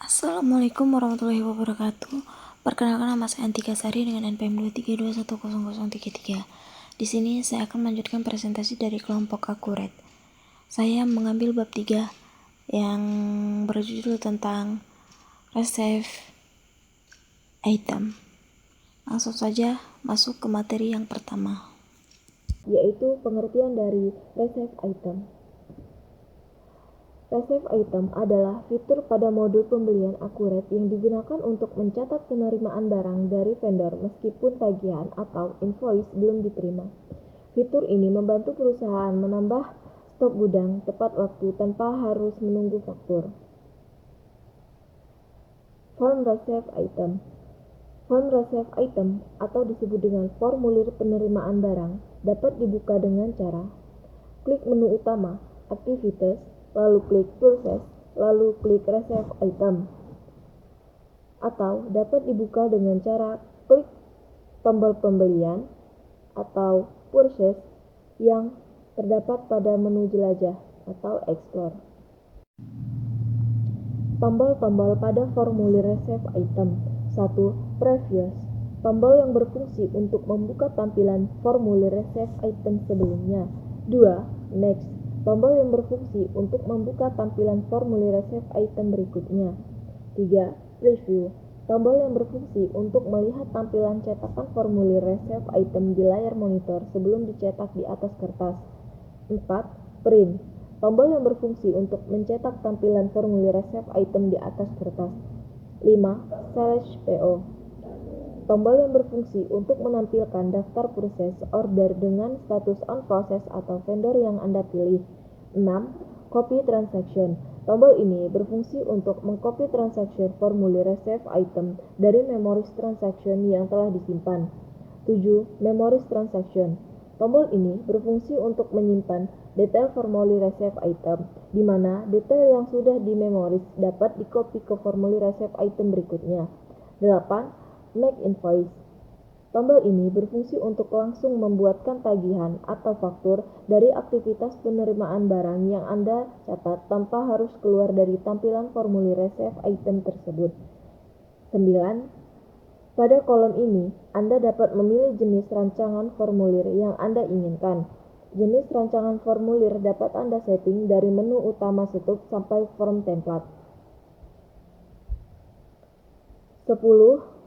Assalamualaikum warahmatullahi wabarakatuh. Perkenalkan, nama saya Antika Sari dengan NPM 232100033. Di sini saya akan melanjutkan presentasi dari kelompok akurat. Saya mengambil bab 3 yang berjudul tentang receive item. Langsung saja masuk ke materi yang pertama, yaitu pengertian dari receive item. Receive item adalah fitur pada modul pembelian akurat yang digunakan untuk mencatat penerimaan barang dari vendor meskipun tagihan atau invoice belum diterima. Fitur ini membantu perusahaan menambah stok gudang tepat waktu tanpa harus menunggu faktur. Form receive item. Form receive item atau disebut dengan formulir penerimaan barang dapat dibuka dengan cara klik menu utama, aktivitas, lalu klik Purchase, lalu klik Receive Item. Atau dapat dibuka dengan cara klik tombol pembelian atau Purchase yang terdapat pada menu jelajah atau Explore. Tombol-tombol pada formulir Receive Item. 1. Previous. Tombol yang berfungsi untuk membuka tampilan formulir Receive Item sebelumnya. 2. Next. Tombol yang berfungsi untuk membuka tampilan formulir receive item berikutnya. 3. Preview. Tombol yang berfungsi untuk melihat tampilan cetakan formulir receive item di layar monitor sebelum dicetak di atas kertas. 4. Print. Tombol yang berfungsi untuk mencetak tampilan formulir receive item di atas kertas. 5. Slash PO. Tombol yang berfungsi untuk menampilkan daftar proses order dengan status on process atau vendor yang Anda pilih. 6. Copy transaction. Tombol ini berfungsi untuk mengcopy transaction formulir receive item dari memories transaction yang telah disimpan. 7. Memories transaction. Tombol ini berfungsi untuk menyimpan detail formulir receive item, di mana detail yang sudah di memories dapat dikopi ke formulir receive item berikutnya. 8. Make invoice. Tombol ini berfungsi untuk langsung membuatkan tagihan atau faktur dari aktivitas penerimaan barang yang Anda catat tanpa harus keluar dari tampilan formulir receive item tersebut. 9. Pada kolom ini, Anda dapat memilih jenis rancangan formulir yang Anda inginkan. Jenis rancangan formulir dapat Anda setting dari menu utama setup sampai form template. 10.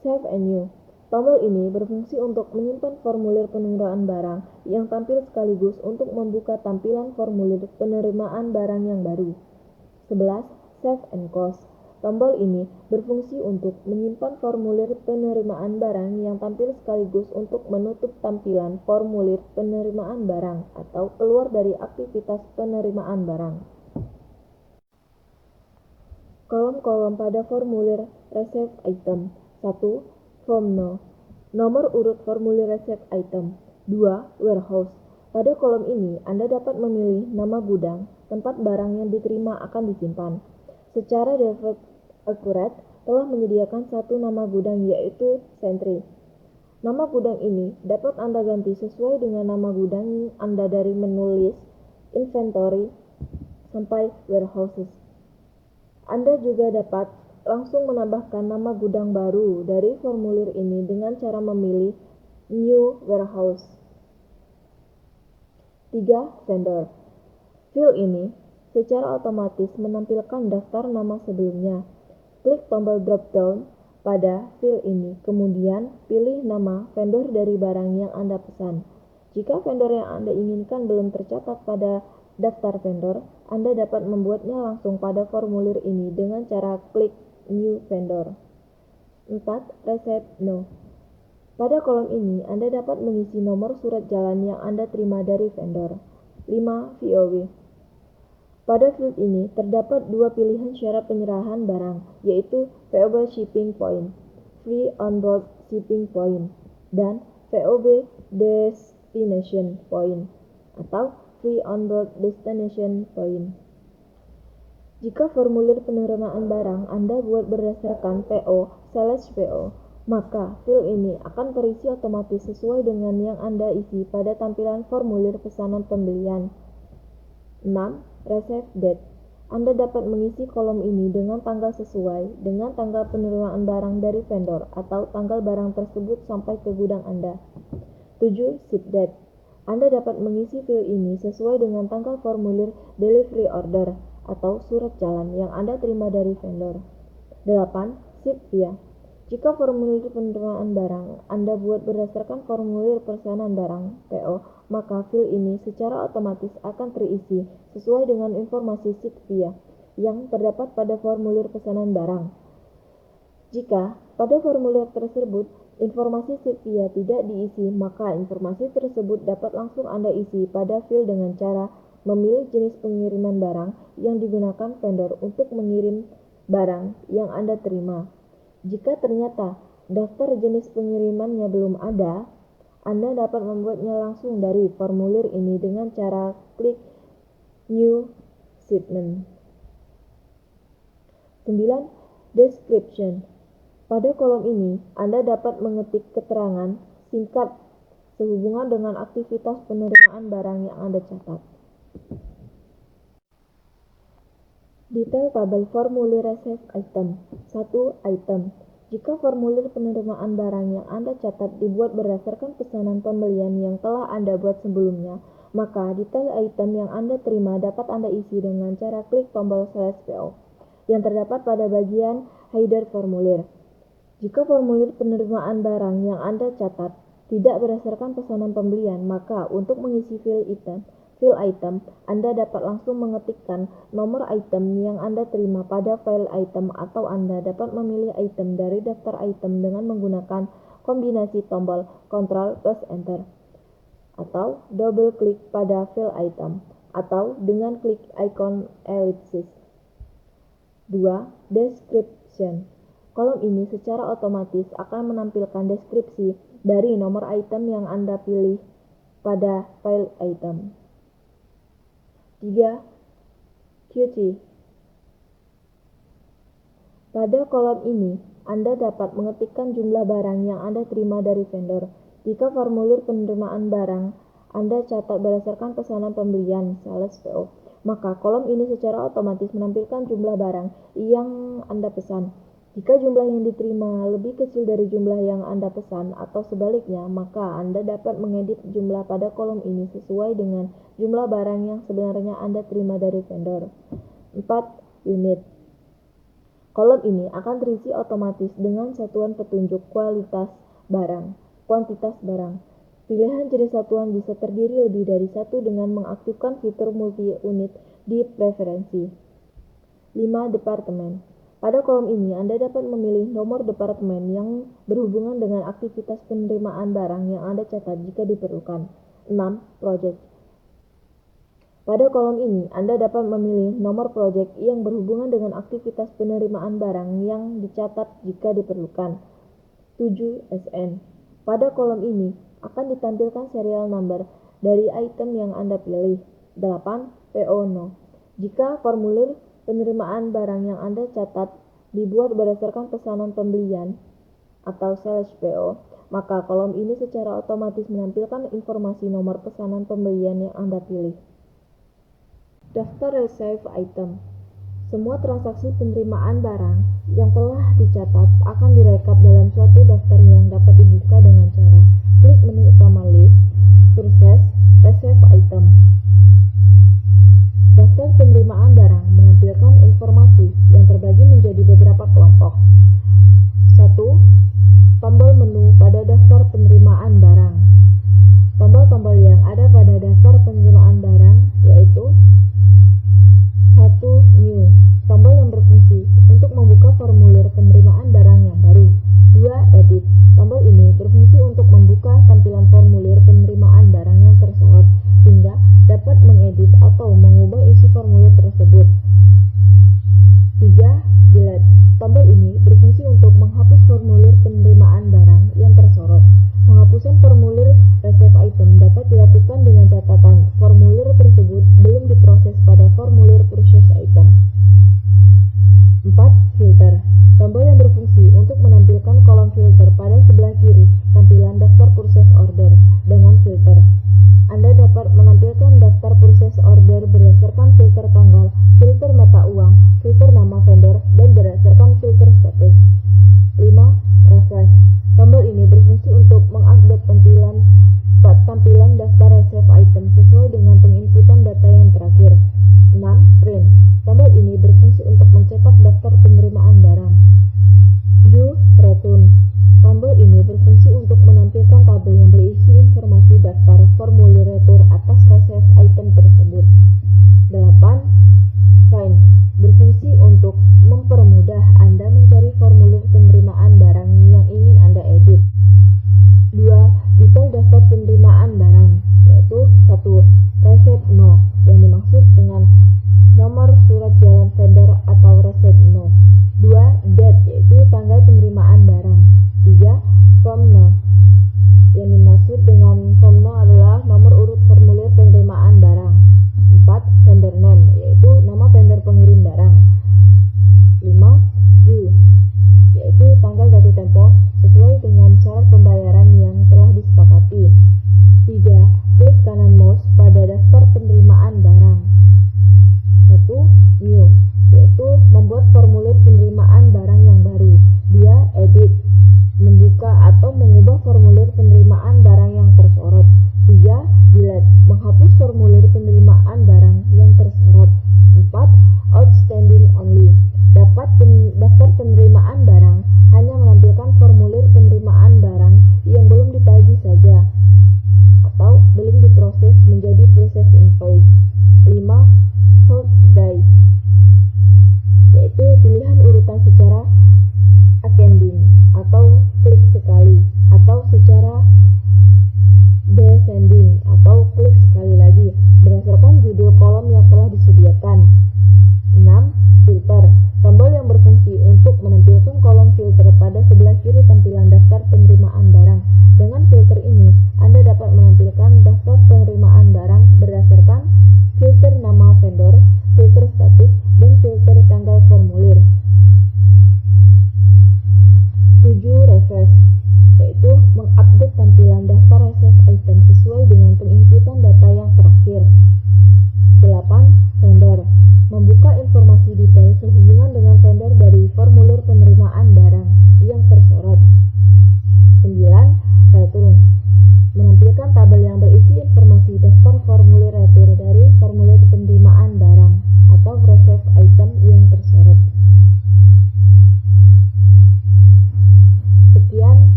Save and New. Tombol ini berfungsi untuk menyimpan formulir penerimaan barang yang tampil sekaligus untuk membuka tampilan formulir penerimaan barang yang baru. 11. Save and Close. Tombol ini berfungsi untuk menyimpan formulir penerimaan barang yang tampil sekaligus untuk menutup tampilan formulir penerimaan barang atau keluar dari aktivitas penerimaan barang. Kolom-kolom pada formulir receive item. 1. Form nomor urut formulir receive item. 2. Warehouse. Pada kolom ini, Anda dapat memilih nama gudang, tempat barang yang diterima akan disimpan. Secara default akurat telah menyediakan satu nama gudang, yaitu Sentry. Nama gudang ini dapat Anda ganti sesuai dengan nama gudang Anda dari menu list, inventory, sampai warehouses. Anda juga dapat langsung menambahkan nama gudang baru dari formulir ini dengan cara memilih New Warehouse. 3. Vendor. Field ini secara otomatis menampilkan daftar nama sebelumnya. Klik tombol drop down pada field ini, kemudian pilih nama vendor dari barang yang Anda pesan. Jika vendor yang Anda inginkan belum tercatat pada daftar vendor, Anda dapat membuatnya langsung pada formulir ini dengan cara klik New Vendor. 4. Receipt No. Pada kolom ini, Anda dapat mengisi nomor surat jalan yang Anda terima dari vendor. 5. VOW. Pada field ini, terdapat dua pilihan syarat penyerahan barang, yaitu VOB Shipping Point, Free On-Board Shipping Point, dan VOB Destination Point, atau free on-board destination point. Jika formulir penerimaan barang Anda buat berdasarkan PO/PO, maka field ini akan terisi otomatis sesuai dengan yang Anda isi pada tampilan formulir pesanan pembelian. 6. Receive date. Anda dapat mengisi kolom ini dengan tanggal sesuai dengan tanggal penerimaan barang dari vendor atau tanggal barang tersebut sampai ke gudang Anda. 7. Ship date. Anda dapat mengisi field ini sesuai dengan tanggal formulir delivery order atau surat jalan yang Anda terima dari vendor. 8. Ship via. Jika formulir penerimaan barang Anda buat berdasarkan formulir pesanan barang PO, maka field ini secara otomatis akan terisi sesuai dengan informasi ship via yang terdapat pada formulir pesanan barang. Jika pada formulir tersebut informasi ship via tidak diisi, maka informasi tersebut dapat langsung Anda isi pada field dengan cara memilih jenis pengiriman barang yang digunakan vendor untuk mengirim barang yang Anda terima. Jika ternyata daftar jenis pengirimannya belum ada, Anda dapat membuatnya langsung dari formulir ini dengan cara klik New Shipment. 9. Description. Pada kolom ini, Anda dapat mengetik keterangan singkat sehubungan dengan aktivitas penerimaan barang yang Anda catat. Detail tabel formulir receive item. 1. Item. Jika formulir penerimaan barang yang Anda catat dibuat berdasarkan pesanan pembelian yang telah Anda buat sebelumnya, maka detail item yang Anda terima dapat Anda isi dengan cara klik tombol /PO yang terdapat pada bagian header formulir. Jika formulir penerimaan barang yang Anda catat tidak berdasarkan pesanan pembelian, maka untuk mengisi field item, Anda dapat langsung mengetikkan nomor item yang Anda terima pada file item, atau Anda dapat memilih item dari daftar item dengan menggunakan kombinasi tombol Ctrl+Enter, atau double klik pada file item, atau dengan klik ikon ellipsis. 2. Description. Kolom ini secara otomatis akan menampilkan deskripsi dari nomor item yang Anda pilih pada file item. 3. QT. Pada kolom ini, Anda dapat mengetikkan jumlah barang yang Anda terima dari vendor. Jika formulir penerimaan barang Anda catat berdasarkan pesanan pembelian /PO, maka kolom ini secara otomatis menampilkan jumlah barang yang Anda pesan. Jika jumlah yang diterima lebih kecil dari jumlah yang Anda pesan atau sebaliknya, maka Anda dapat mengedit jumlah pada kolom ini sesuai dengan jumlah barang yang sebenarnya Anda terima dari vendor. 4. Unit. Kolom ini akan terisi otomatis dengan satuan petunjuk kuantitas barang. Pilihan jenis satuan bisa terdiri lebih dari satu dengan mengaktifkan fitur multi-unit di preferensi. 5. Departemen. Pada kolom ini, Anda dapat memilih nomor departemen yang berhubungan dengan aktivitas penerimaan barang yang Anda catat jika diperlukan. 6. Project. Pada kolom ini, Anda dapat memilih nomor project yang berhubungan dengan aktivitas penerimaan barang yang dicatat jika diperlukan. 7. SN. Pada kolom ini, akan ditampilkan serial number dari item yang Anda pilih. 8. PO No. Jika formulir penerimaan barang yang Anda catat dibuat berdasarkan pesanan pembelian atau /PO, maka kolom ini secara otomatis menampilkan informasi nomor pesanan pembelian yang Anda pilih. Daftar receive item. Semua transaksi penerimaan barang yang telah dicatat akan direkap dalam suatu daftar yang dapat dibuka dengan cara klik menu utama list, process, receive item. Daftar penerimaan barang menampilkan informasi yang terbagi menjadi beberapa kelompok. 1. Tombol menu pada daftar penerimaan barang. Tombol-tombol yang ada pada daftar penerimaan barang yaitu 1. New. Tombol yang berfungsi untuk membuka formulir penerimaan barang yang baru. 2. Edit. Tombol ini berfungsi untuk membuka tampilan formulir penerimaan barang yang tersorot, sehingga dapat mengedit atau mengubah isi formulir